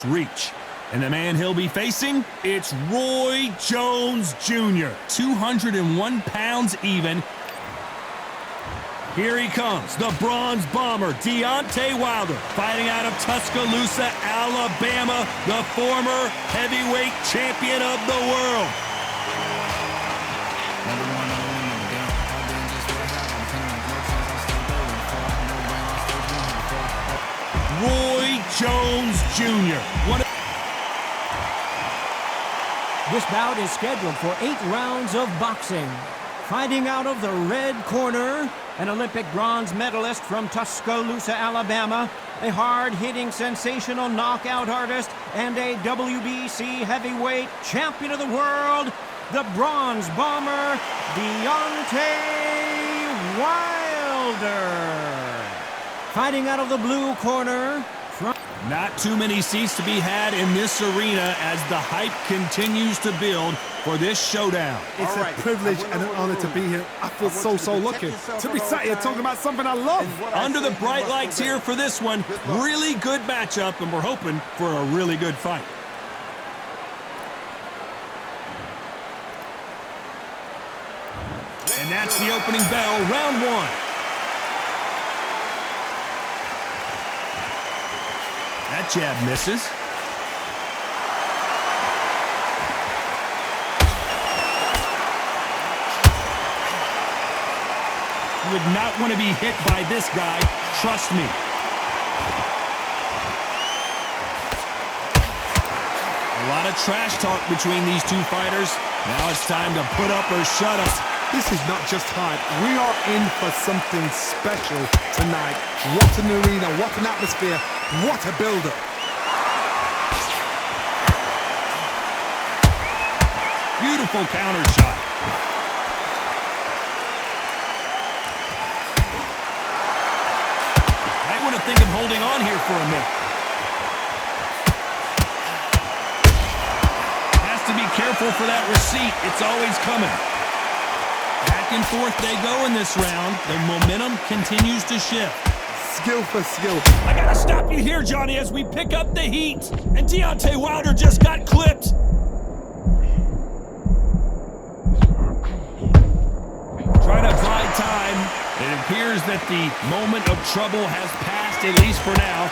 reach. And the man he'll be facing, it's Roy Jones Jr., 201 pounds even. Here he comes, the Bronze Bomber, Deontay Wilder, fighting out of Tuscaloosa, Alabama, the former heavyweight champion of the world. Roy Jones Jr. This bout is scheduled for 8 rounds of boxing. Fighting out of the red corner, an Olympic bronze medalist from Tuscaloosa, Alabama, a hard-hitting, sensational knockout artist, and a WBC heavyweight champion of the world, the Bronze Bomber, Deontay Wilder. Fighting out of the blue corner, not too many seats to be had in this arena as the hype continues to build for this showdown. It's a privilege and an honor to be here. I feel so lucky to be sat here talking about something I love. Under the bright lights here for this one, really good matchup, and we're hoping for a really good fight. And that's the opening bell, round 1. That jab misses. You would not want to be hit by this guy, trust me. A lot of trash talk between these two fighters. Now it's time to put up or shut up. This is not just hype. We are in for something special tonight. What an arena, what an atmosphere, what a build-up. Beautiful counter shot. Might want to think of holding on here for a minute. Has to be careful for that receipt. It's always coming. Back and forth they go in this round. The momentum continues to shift. Skill for skill. I gotta stop you here, Johnny, as we pick up the heat. And Deontay Wilder just got clipped. Trying to buy time. It appears that the moment of trouble has passed, at least for now.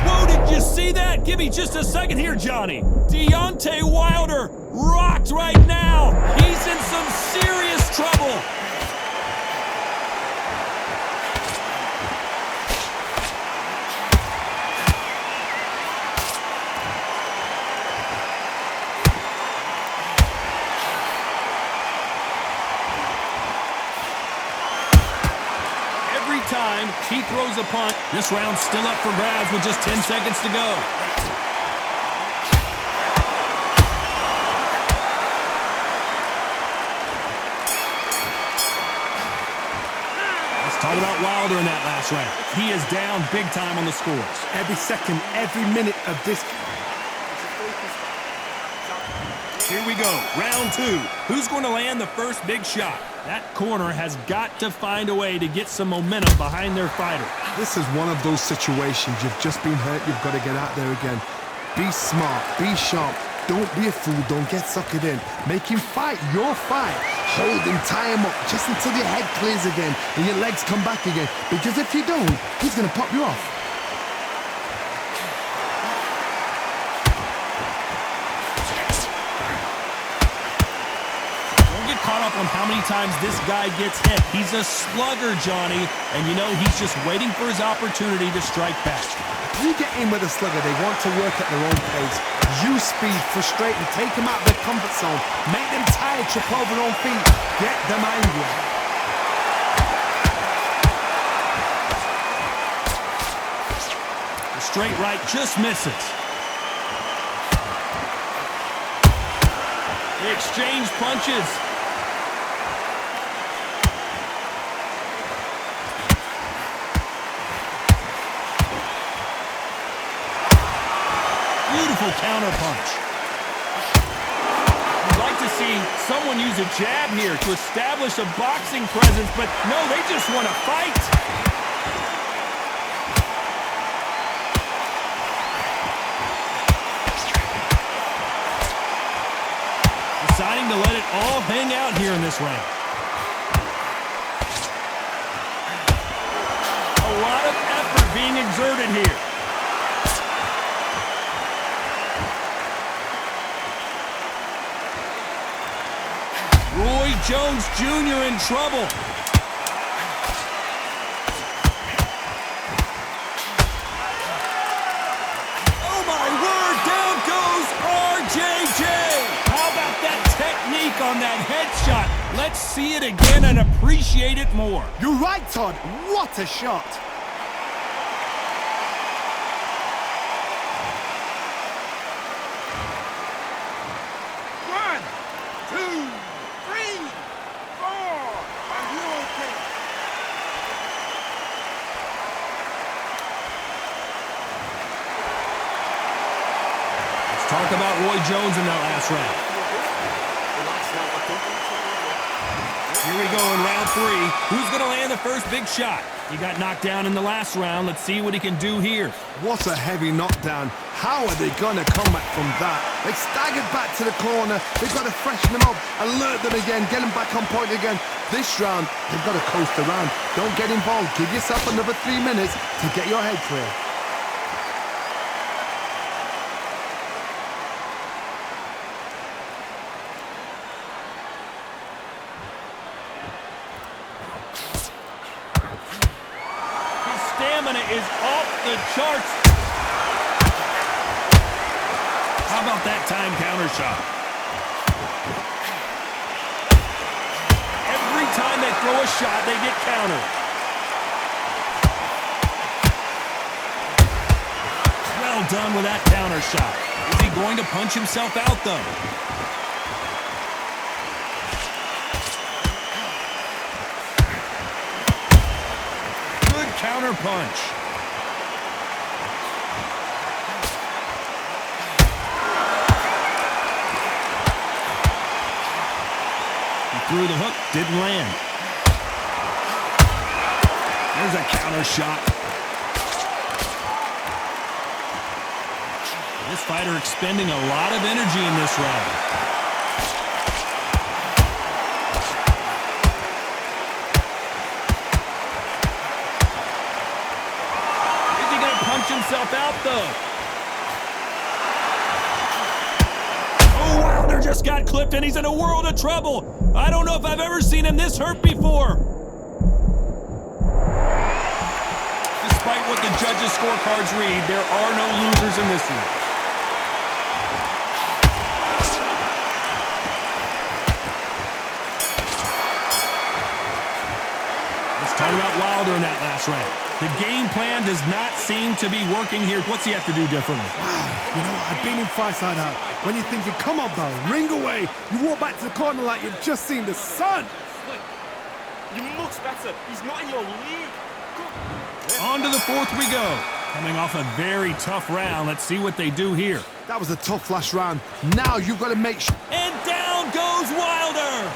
Whoa, did you see that? Give me just a second here, Johnny. Deontay Wilder rocked right now. He's in some serious trouble. Time he throws a punt. This round's still up for grabs with just 10 seconds to go. Let's talk about Wilder in that last round. He is down big time on the scores. Every second, every minute of this. Here we go, round 2. Who's going to land the first big shot? That corner has got to find a way to get some momentum behind their fighter. This is one of those situations. You've just been hurt. You've got to get out there again. Be smart. Be sharp. Don't be a fool. Don't get suckered in. Make him fight your fight. Hold him, tie him up, just until your head clears again and your legs come back again. Because if you don't, he's going to pop you off. Caught up on how many times this guy gets hit. He's a slugger, Johnny, and you know he's just waiting for his opportunity to strike back. You get in with a slugger, they want to work at their own pace. Use speed, frustrate them, take them out of their comfort zone, make them tired, trip over their own feet, get them angry. The straight right just misses. They exchange punches. Beautiful counter punch. You'd like to see someone use a jab here to establish a boxing presence, but no, they just want to fight. trying to let it all hang out here in this round. A lot of effort being exerted here. Roy Jones Jr. in trouble. Oh my word, down goes RJJ. How about that technique on that headshot? Let's see it again and appreciate it more. You're right, Todd. What a shot. Talk about Roy Jones in that last round. Here we go in round 3. Who's going to land the first big shot? He got knocked down in the last round. Let's see what he can do here. What a heavy knockdown. How are they going to come back from that? They staggered back to the corner. They've got to freshen them up, alert them again, get them back on point again. This round, they've got to coast around. Don't get involved. Give yourself another 3 minutes to get your head clear. Stamina is off the charts. How about that time counter shot? Every time they throw a shot, they get countered. Well done with that counter shot. Is he going to punch himself out, though? Counter punch. He threw the hook, didn't land. There's a counter shot. This fighter expending a lot of energy in this round. Himself out though. Oh, Wilder just got clipped and he's in a world of trouble. I don't know if I've ever seen him this hurt before. Despite what the judges' scorecards read, there are no losers in this one. Let's talk about Wilder in that last round. The game plan does not seem to be working here. What's he have to do differently? Wow, you know, I've been in fights like that. When you're thinking, come on, bro, ring away. You walk back to the corner like you've just seen the sun. You're much better. He's not in your league. On to the 4th we go. Coming off a very tough round. Let's see what they do here. That was a tough last round. Now you've got to make sure. And down goes Wilder.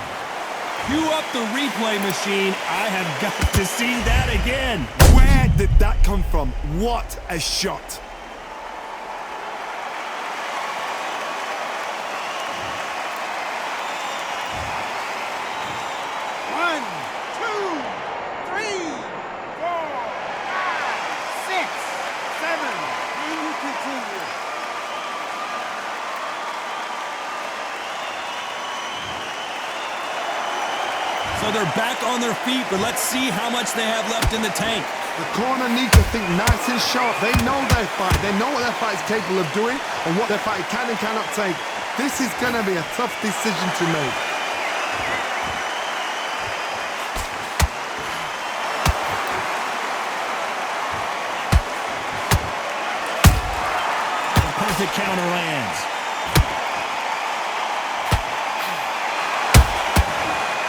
Cue up the replay machine. I have got to see that again. Where did that come from? What a shot. One, two, three, 4, 5, 6, 7. And you continue. So they're back on their feet, but let's see how much they have left in the tank. The corner need to think nice and sharp. They know their fight. They know what their fight is capable of doing and what their fight can and cannot take. This is going to be a tough decision to make. The perfect counter lands.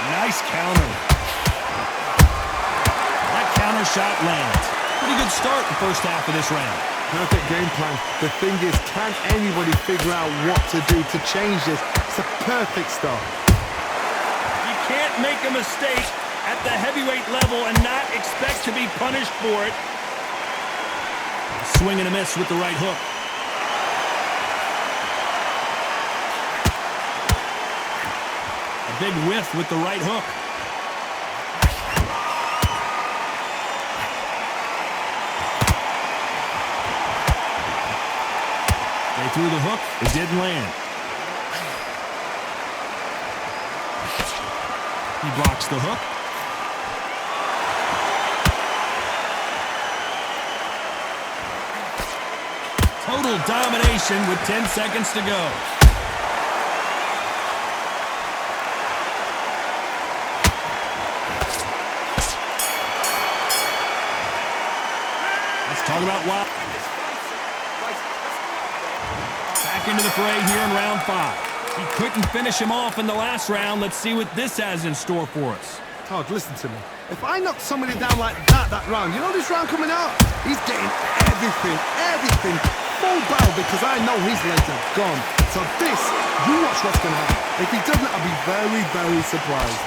Nice counter. That counter shot lands. Pretty good start the first half of this round. Perfect game plan. The thing is, can anybody figure out what to do to change this? It's a perfect start. You can't make a mistake at the heavyweight level and not expect to be punished for it. Swing and a miss with the right hook. Big whiff with the right hook. They threw the hook. It didn't land. He blocks the hook. Total domination with 10 seconds to go. Let's talk about Wild. Back into the fray here in round 5. He couldn't finish him off in the last round. Let's see what this has in store for us. Todd, listen to me. If I knock somebody down like that round, you know this round coming out? He's getting everything, full barrel, because I know his legs are gone. So this, you watch what's going to happen. If he doesn't, I'll be very, very surprised.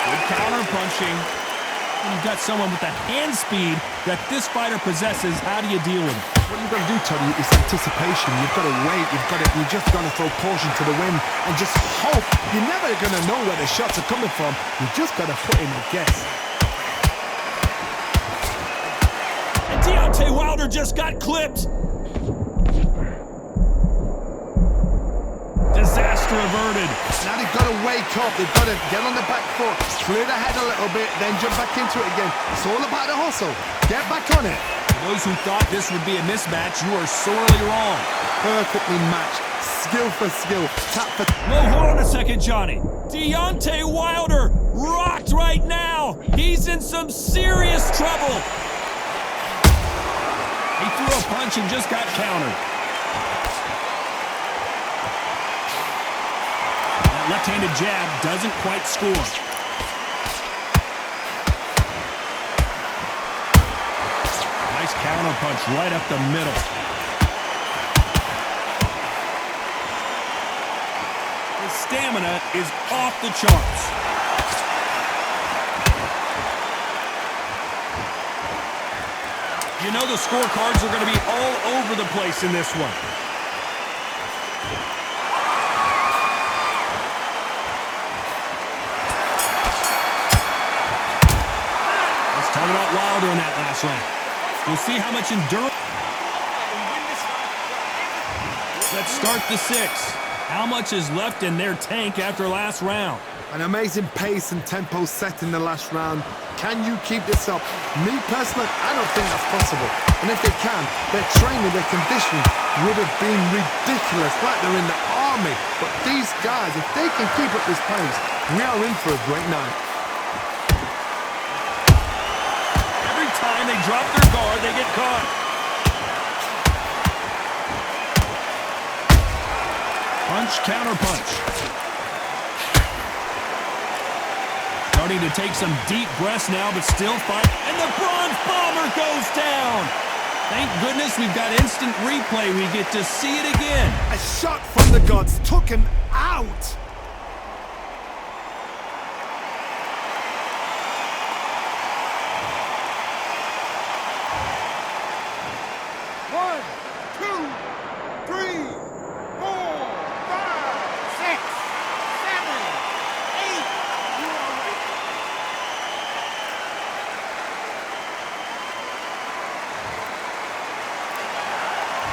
Good counter punching. When you've got someone with the hand speed that this fighter possesses, how do you deal with it? What you've got to do, Toddy, is anticipation. You've got to wait. You just got to throw caution to the wind and just hope. You're never going to know where the shots are coming from. You just got to put in a guess. And Deontay Wilder just got clipped. Disaster averted. Now they've got to wake up. They've got to get on the back foot, clear the head a little bit, then jump back into it again. It's all about the hustle. Get back on it. Those who thought this would be a mismatch, you are sorely wrong. Perfectly matched. Skill for skill. Tap for... Whoa, hold on a second, Johnny. Deontay Wilder rocked right now. He's in some serious trouble. He threw a punch and just got countered. That left-handed jab doesn't quite score. Nice counter punch right up the middle. His stamina is off the charts. You know the scorecards are going to be all over the place in this one. Let's talk about Wilder in that last round. We'll see how much endurance. Let's start the 6. How much is left in their tank after last round? An amazing pace and tempo set in the last round. Can you keep this up? Me personally, I don't think that's possible. And if they can, their training, their conditioning would have been ridiculous, like they're in the army. But these guys, if they can keep up this pace, we are in for a great night. Every time they drop their guard, they get caught. Punch, counter punch. Starting to take some deep breaths now, but still fight. And the Bronze Bomber goes down. Thank goodness we've got instant replay. We get to see it again. A shot from the gods took him out.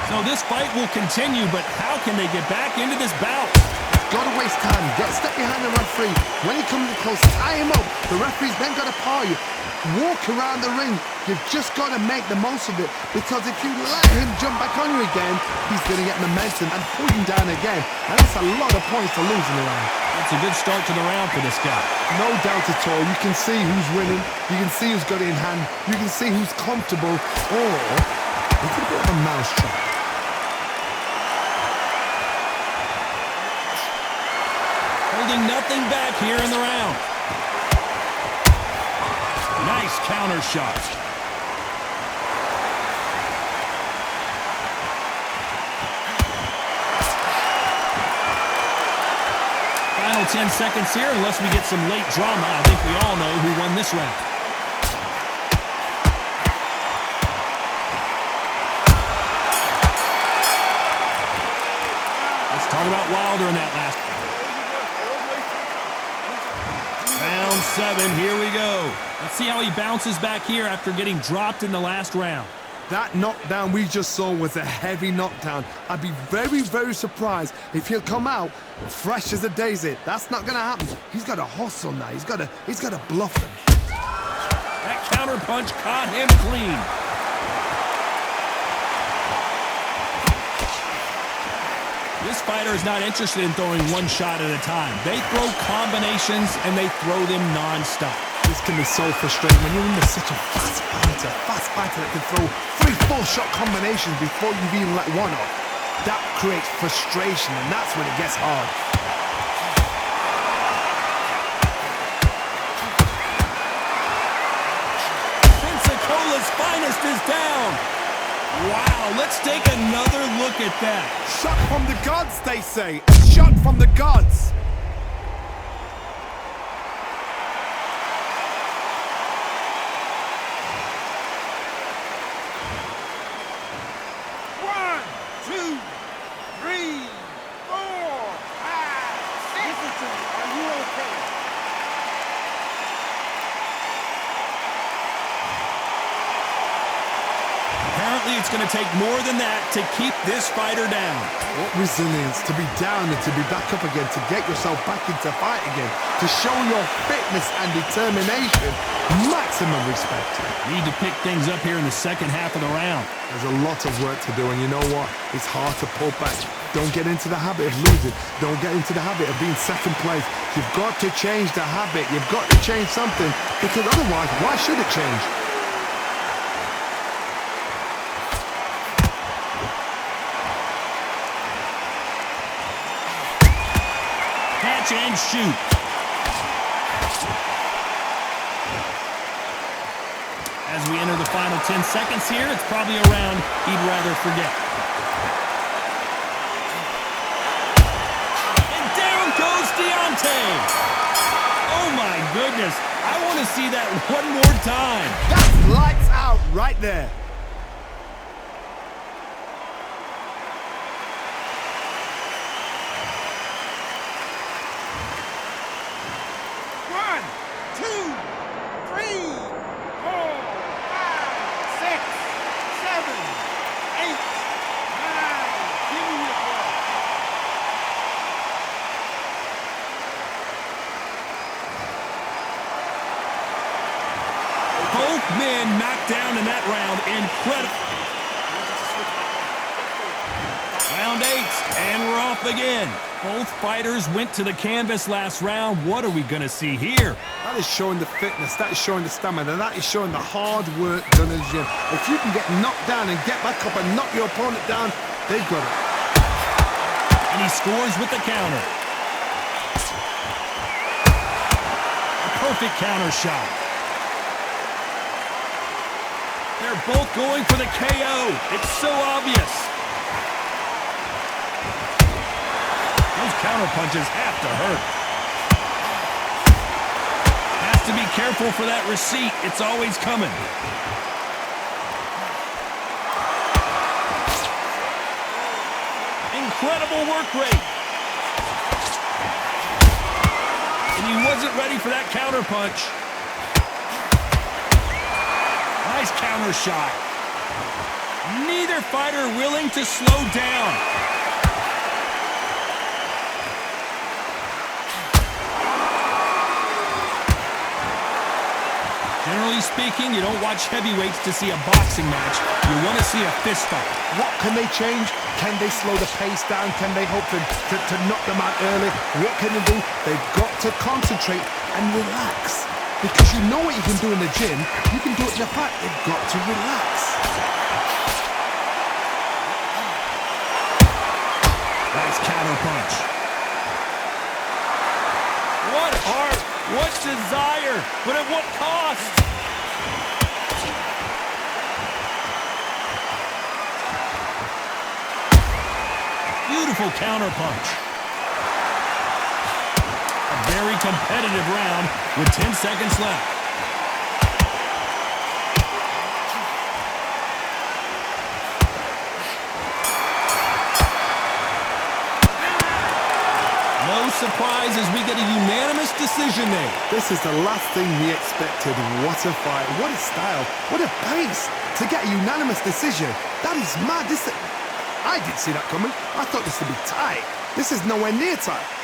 So this fight will continue, but how can they get back into this bout? Gotta waste time. Get a step behind the referee. When he comes in close, tie him up. The referee's then got to paw you. Walk around the ring. You've just got to make the most of it, because if you let him jump back on you again, he's going to get momentum and pull you down again. And that's a lot of points to lose in the round. That's a good start to the round for this guy. No doubt at all. You can see who's winning. You can see who's got it in hand. You can see who's comfortable. Or it's a bit of a mousetrap. Holding nothing back here in the round. Nice counter shot. Final 10 seconds here, unless we get some late drama. I think we all know who won this round. farther in that last. Round 7, here we go. Let's see how he bounces back here after getting dropped in the last round. That knockdown we just saw was a heavy knockdown. I'd be very, very surprised if he'll come out fresh as a daisy. That's not gonna happen. He's got to hustle now. He's got to bluff him. That counter punch caught him clean. This fighter is not interested in throwing one shot at a time. They throw combinations and they throw them non-stop. This can be so frustrating when you're in such a fast fighter that can throw 3-4 shot combinations before you've even let one off. That creates frustration, and that's when it gets hard. Pensacola's finest is down. Wow, let's take another look at that. Shot from the gods, they say. A shot from the gods. Apparently, it's going to take more than that to keep this fighter down. What resilience to be down and to be back up again, to get yourself back into fight again, to show your fitness and determination. Maximum respect. Need to pick things up here in the second half of the round. There's a lot of work to do, and you know what? It's hard to pull back. Don't get into the habit of losing. Don't get into the habit of being second place. You've got to change the habit. You've got to change something, because otherwise, why should it change? Catch and shoot. As we enter the final 10 seconds here, it's probably a round he'd rather forget. And down goes Deontay. Oh my goodness. I want to see that one more time. That's lights out right there. Both men knocked down in that round. Incredible. Round 8, and we're off again. Both fighters went to the canvas last round. What are we going to see here? That is showing the fitness, that is showing the stamina, that is showing the hard work done in the gym. If you can get knocked down and get back up and knock your opponent down, they've got it. And he scores with the counter. A perfect counter shot. They're both going for the KO. It's so obvious. Those counter punches have to hurt. Has to be careful for that receipt. It's always coming. Incredible work rate. And he wasn't ready for that counter punch. Nice counter shot. Neither fighter willing to slow down. Generally speaking, you don't watch heavyweights to see a boxing match. You want to see a fist fight. What can they change? Can they slow the pace down? Can they hope to knock them out early? What can they do? They've got to concentrate and relax. Because you know what you can do in the gym, you can do it in the fight. They've got to relax. Nice counter punch. What heart, what desire, but at what cost? Beautiful counter punch. A very competitive round with 10 seconds left. surprised as we get a unanimous decision there. This is the last thing we expected. What a fight, what a style, what a pace to get a unanimous decision. That is mad. I didn't see that coming. I thought this would be tight. This is nowhere near tight.